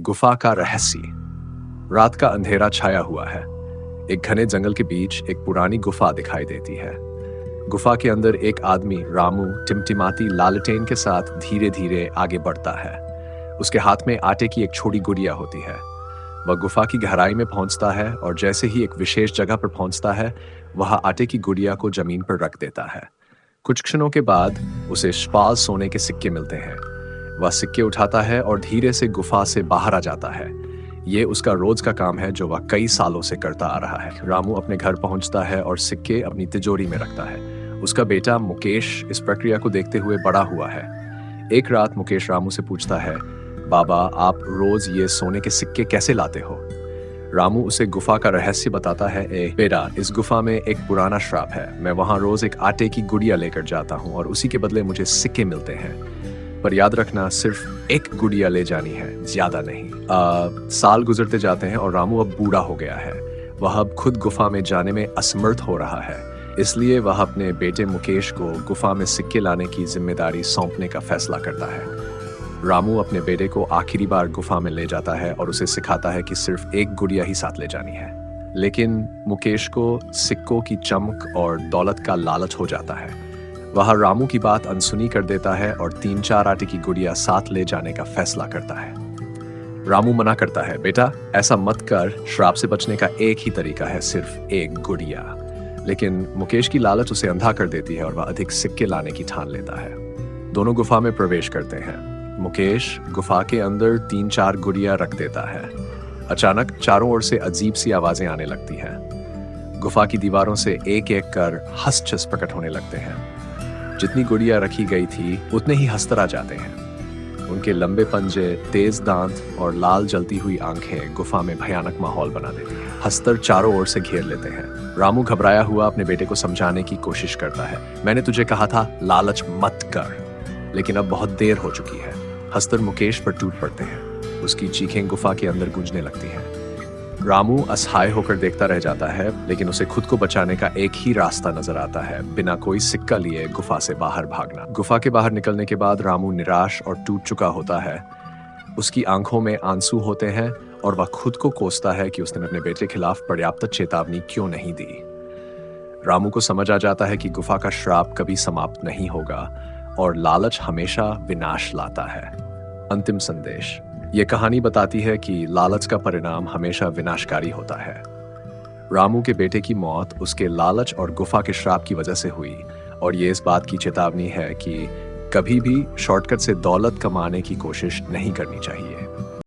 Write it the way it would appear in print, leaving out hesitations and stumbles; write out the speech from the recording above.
गुफा का रहस्य। रात का अंधेरा छाया हुआ है। एक घने जंगल के बीच एक पुरानी गुफा दिखाई देती है। गुफा के अंदर एक आदमी रामू टिमटिमाती लालटेन के साथ धीरे धीरे आगे बढ़ता है। उसके हाथ में आटे की एक छोटी गुड़िया होती है। वह गुफा की गहराई में पहुंचता है और जैसे ही एक विशेष जगह पर पहुंचता है, वह आटे की गुड़िया को जमीन पर रख देता है। कुछ क्षणों के बाद उसे श्पाल सोने के सिक्के मिलते हैं। वह सिक्के उठाता है और धीरे से गुफा से बाहर आ जाता है। ये उसका रोज का काम है जो वह कई सालों से करता आ रहा है। रामू अपने घर पहुंचता है और सिक्के अपनी तिजोरी में रखता है। उसका बेटा मुकेश इस प्रक्रिया को देखते हुए बड़ा हुआ है। एक रात मुकेश रामू से पूछता है, बाबा, आप रोज ये सोने के सिक्के कैसे लाते हो? रामू उसे गुफा का रहस्य बताता है। बेटा, इस गुफा में एक पुराना श्राप है। मैं वहां रोज एक आटे की गुड़िया लेकर जाता हूँ और उसी के बदले मुझे सिक्के मिलते हैं। पर याद रखना, सिर्फ एक गुड़िया ले जानी है, ज्यादा नहीं। साल गुजरते जाते हैं और रामू अब बूढ़ा हो गया है। वह अब खुद गुफा में जाने में असमर्थ हो रहा है। इसलिए वह अपने बेटे मुकेश को गुफा में सिक्के लाने की जिम्मेदारी सौंपने का फैसला करता है। रामू अपने बेटे को आखिरी बार गुफा में ले जाता है और उसे सिखाता है कि सिर्फ एक गुड़िया ही साथ ले जानी है। लेकिन मुकेश को सिक्कों की चमक और दौलत का लालच हो जाता है। वह रामू की बात अनसुनी कर देता है और 3-4 आटे की गुड़िया साथ ले जाने का फैसला करता है। रामू मना करता है, बेटा, ऐसा मत कर। श्राप से बचने का एक ही तरीका है, सिर्फ एक गुड़िया। लेकिन मुकेश की लालच उसे अंधा कर देती है और वह अधिक सिक्के लाने की ठान लेता है। दोनों गुफा में प्रवेश करते हैं। मुकेश गुफा के अंदर 3-4 गुड़िया रख देता है। अचानक चारों ओर से अजीब सी आवाजें आने लगती हैं। गुफा की दीवारों से एक एक कर हंस प्रकट होने लगते हैं। जितनी गुड़िया रखी गई थी उतने ही हस्तर आ जाते हैं। उनके लंबे पंजे, तेज दांत और लाल जलती हुई आंखें गुफा में भयानक माहौल बना देती हैं। हस्तर चारों ओर से घेर लेते हैं। रामू घबराया हुआ अपने बेटे को समझाने की कोशिश करता है। मैंने तुझे कहा था लालच मत कर, लेकिन अब बहुत देर हो चुकी है। हस्तर मुकेश पर टूट पड़ते हैं। उसकी चीखें गुफा के अंदर गूंजने लगती हैं। रामू असहाय होकर देखता रह जाता है, लेकिन उसे खुद को बचाने का एक ही रास्ता नजर आता है, बिना कोई सिक्का लिए गुफा से बाहर भागना। गुफा के बाहर निकलने के बाद रामू निराश और टूट चुका होता है। उसकी आंखों में आंसू होते हैं और वह खुद को कोसता है कि उसने अपने बेटे के खिलाफ पर्याप्त चेतावनी क्यों नहीं दी। रामू को समझ आ जाता है कि गुफा का श्राप कभी समाप्त नहीं होगा और लालच हमेशा विनाश लाता है। अंतिम संदेश। ये कहानी बताती है कि लालच का परिणाम हमेशा विनाशकारी होता है। रामू के बेटे की मौत उसके लालच और गुफा के श्राप की वजह से हुई, और ये इस बात की चेतावनी है कि कभी भी शॉर्टकट से दौलत कमाने की कोशिश नहीं करनी चाहिए।